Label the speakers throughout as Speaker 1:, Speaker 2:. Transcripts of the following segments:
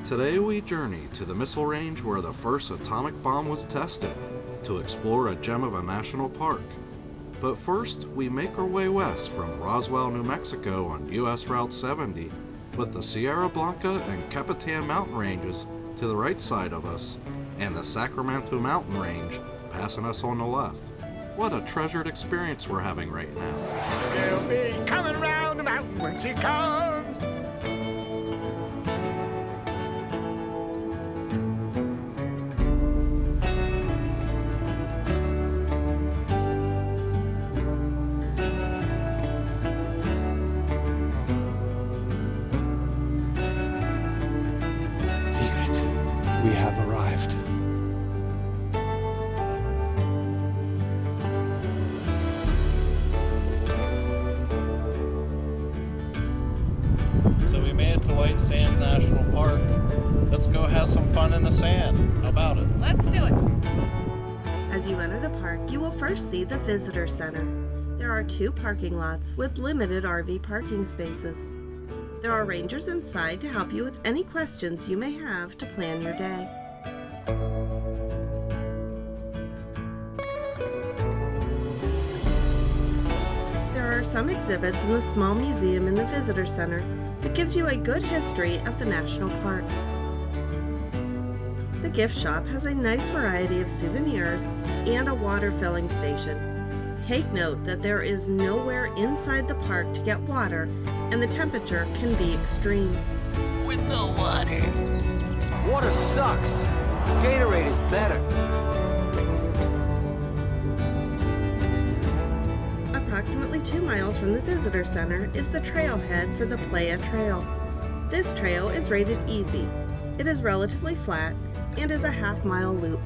Speaker 1: Today we journey to the missile range where the first atomic bomb was tested, to explore a gem of a national park. But first, we make our way west from Roswell, New Mexico on US Route 70, with the Sierra Blanca and Capitan mountain ranges to the right side of us, and the Sacramento mountain range passing us on the left. What a treasured experience we're having right now.
Speaker 2: She'll be coming round the mountain when she comes.
Speaker 3: We have arrived.
Speaker 4: So we made it to White Sands National Park. Let's go have some fun in the sand. How about it?
Speaker 5: Let's do it.
Speaker 6: As you enter the park, you will first see the visitor center. There are 2 parking lots with limited RV parking spaces. There are rangers inside to help you with any questions you may have to plan your day. There are some exhibits in the small museum in the visitor center that gives you a good history of the national park. The gift shop has a nice variety of souvenirs and a water filling station. Take note that there is nowhere inside the park to get water, and the temperature can be extreme.
Speaker 5: With the water.
Speaker 3: Water sucks. Gatorade is better.
Speaker 6: Approximately 2 miles from the visitor center is the trailhead for the Playa Trail. This trail is rated easy. It is relatively flat and is a half-mile loop.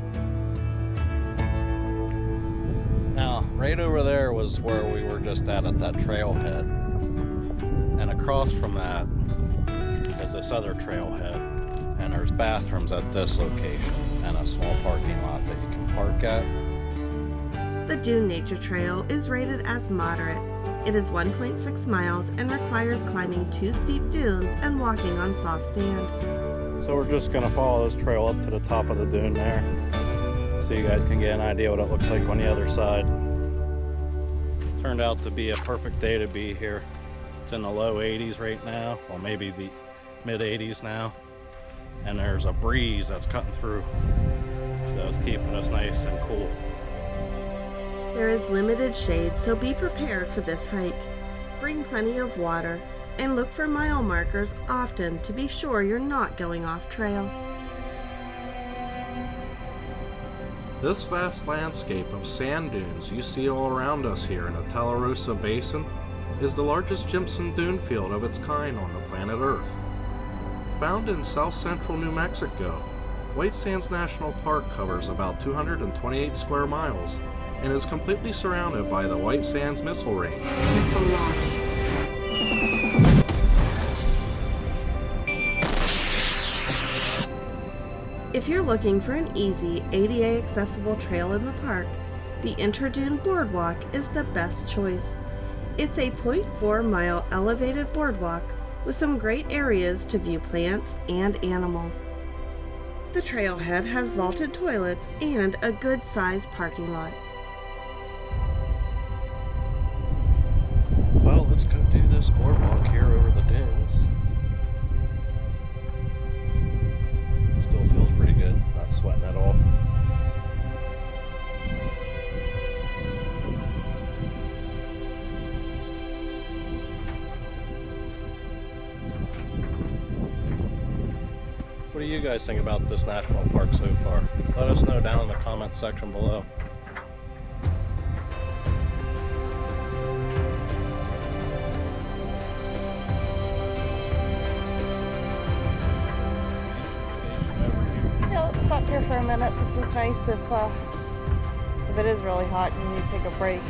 Speaker 4: Now, right over there was where we were just at that trailhead. And across from that is this other trailhead. And there's bathrooms at this location and a small parking lot that you can park at.
Speaker 6: The Dune Nature Trail is rated as moderate. It is 1.6 miles and requires climbing 2 steep dunes and walking on soft sand.
Speaker 4: So we're just gonna follow this trail up to the top of the dune there, so you guys can get an idea what it looks like on the other side. Turned out to be a perfect day to be here. It's in the low 80s right now, or maybe the mid 80s now. And there's a breeze that's cutting through, so it's keeping us nice and cool.
Speaker 6: There is limited shade, so be prepared for this hike. Bring plenty of water and look for mile markers often to be sure you're not going off trail.
Speaker 1: This vast landscape of sand dunes you see all around us here in the Tularosa Basin is the largest gypsum dune field of its kind on the planet Earth. Found in south-central New Mexico, White Sands National Park covers about 228 square miles and is completely surrounded by the White Sands Missile Range.
Speaker 5: Missile launch.
Speaker 6: If you're looking for an easy, ADA accessible trail in the park, the Dune Boardwalk is the best choice. It's a 0.4 mile elevated boardwalk with some great areas to view plants and animals. The trailhead has vaulted toilets and a good sized parking lot.
Speaker 4: Well, let's go do this boardwalk here over the dunes. Still feels pretty good, not sweating at all. What do you guys think about this national park so far? Let us know down in the comment section below.
Speaker 7: Yeah, let's stop here for a minute. This is nice if it is really hot and you need to take a break.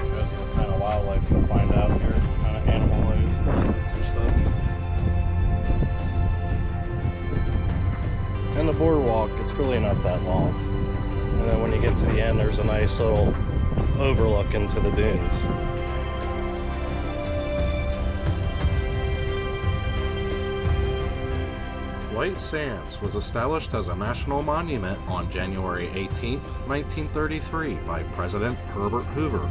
Speaker 4: Shows you what kind of wildlife you'll find out here, what kind of animal life and stuff. And the boardwalk, it's really not that long. And then when you get to the end, there's a nice little overlook into the dunes.
Speaker 1: White Sands was established as a national monument on January 18, 1933 by President Herbert Hoover.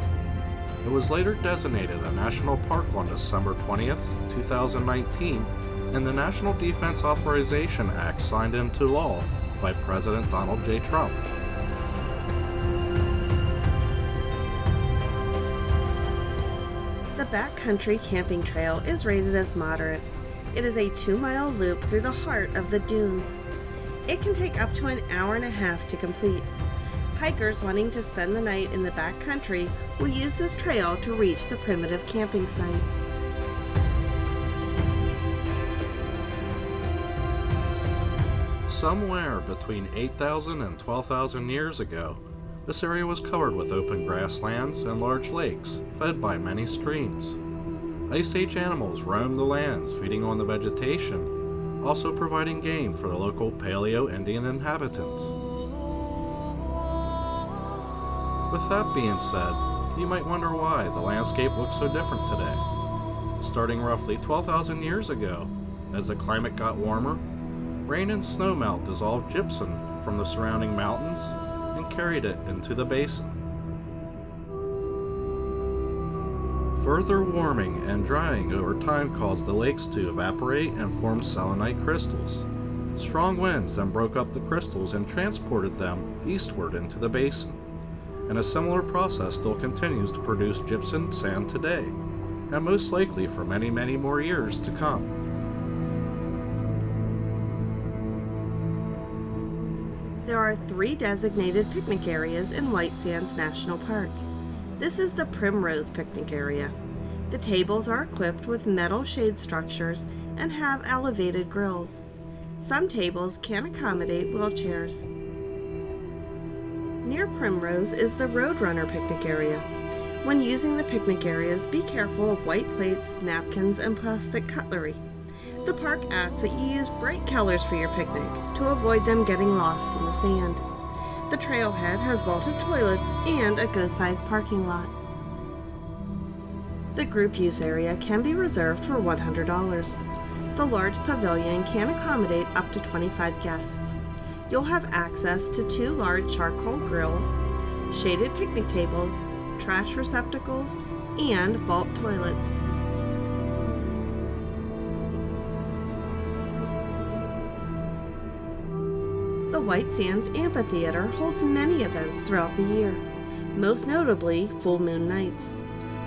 Speaker 1: It was later designated a national park on December 20, 2019, and the National Defense Authorization Act signed into law by President Donald J. Trump.
Speaker 6: The Backcountry Camping Trail is rated as moderate. It is a 2-mile loop through the heart of the dunes. It can take up to an hour and a half to complete. Hikers wanting to spend the night in the backcountry will use this trail to reach the primitive camping sites.
Speaker 1: Somewhere between 8,000 and 12,000 years ago, this area was covered with open grasslands and large lakes, fed by many streams. Ice Age animals roamed the lands, feeding on the vegetation, also providing game for the local Paleo-Indian inhabitants. With that being said, you might wonder why the landscape looks so different today. Starting roughly 12,000 years ago, as the climate got warmer, rain and snowmelt dissolved gypsum from the surrounding mountains and carried it into the basin. Further warming and drying over time caused the lakes to evaporate and form selenite crystals. Strong winds then broke up the crystals and transported them eastward into the basin. And a similar process still continues to produce gypsum sand today, and most likely for many, many more years to come.
Speaker 6: There are 3 designated picnic areas in White Sands National Park. This is the Primrose Picnic Area. The tables are equipped with metal shade structures and have elevated grills. Some tables can accommodate wheelchairs. Near Primrose is the Roadrunner Picnic Area. When using the picnic areas, be careful of white plates, napkins, and plastic cutlery. The park asks that you use bright colors for your picnic to avoid them getting lost in the sand. The trailhead has vaulted toilets and a go-sized parking lot. The group use area can be reserved for $100. The large pavilion can accommodate up to 25 guests. You'll have access to 2 large charcoal grills, shaded picnic tables, trash receptacles, and vault toilets. The White Sands Amphitheater holds many events throughout the year, most notably full moon nights.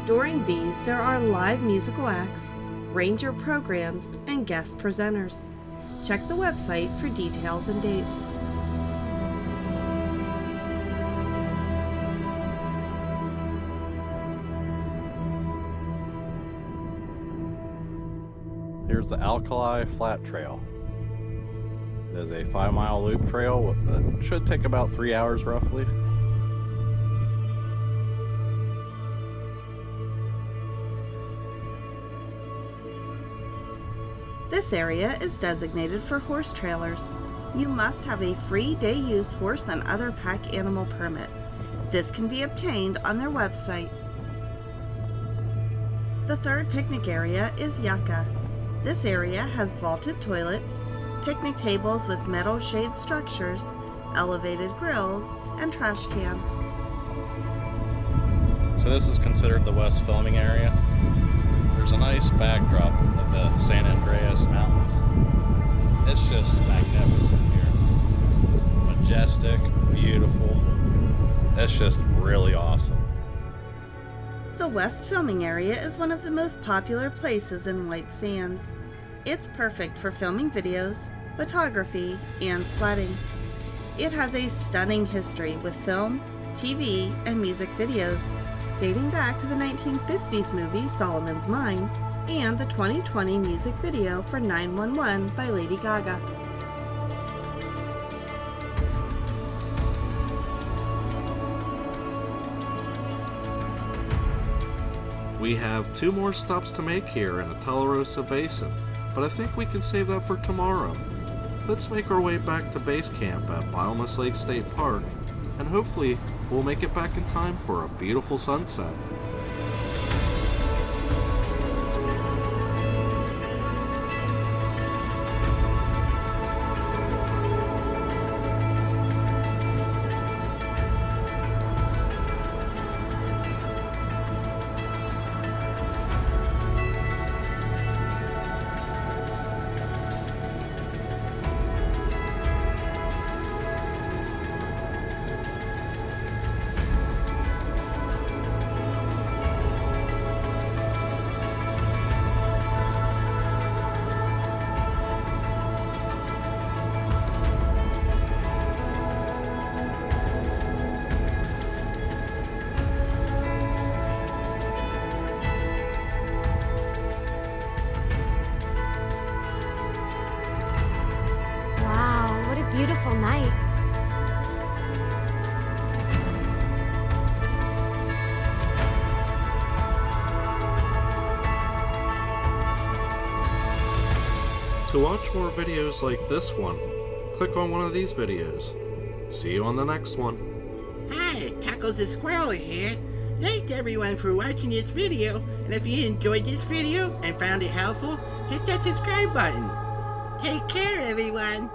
Speaker 6: During these, there are live musical acts, ranger programs, and guest presenters. Check the website for details and dates.
Speaker 4: Here's the Alkali Flat Trail. It is a 5-mile loop trail that should take about 3 hours roughly.
Speaker 6: This area is designated for horse trailers. You must have a free day-use horse and other pack animal permit. This can be obtained on their website. The third picnic area is Yaka. This area has vaulted toilets, picnic tables with metal shade structures, elevated grills, and trash cans.
Speaker 4: So this is considered the west filming area. There's a nice backdrop of the San Andreas Mountains. It's just magnificent here. Majestic, beautiful. It's just really awesome.
Speaker 6: The west filming area is one of the most popular places in White Sands. It's perfect for filming videos, photography, and sledding. It has a stunning history with film, TV, and music videos, dating back to the 1950s movie Solomon's Mine and the 2020 music video for 911 by Lady Gaga.
Speaker 1: We have 2 more stops to make here in the Tularosa Basin, but I think we can save that for tomorrow. Let's make our way back to base camp at Biomass Lake State Park, and hopefully we'll make it back in time for a beautiful sunset.
Speaker 8: beautiful night.
Speaker 1: To watch more videos like this one, click on one of these videos. See you on the next one.
Speaker 9: Hi, Chuckles the Squirrel here. Thanks everyone for watching this video, and if you enjoyed this video and found it helpful, hit that subscribe button. Take care everyone.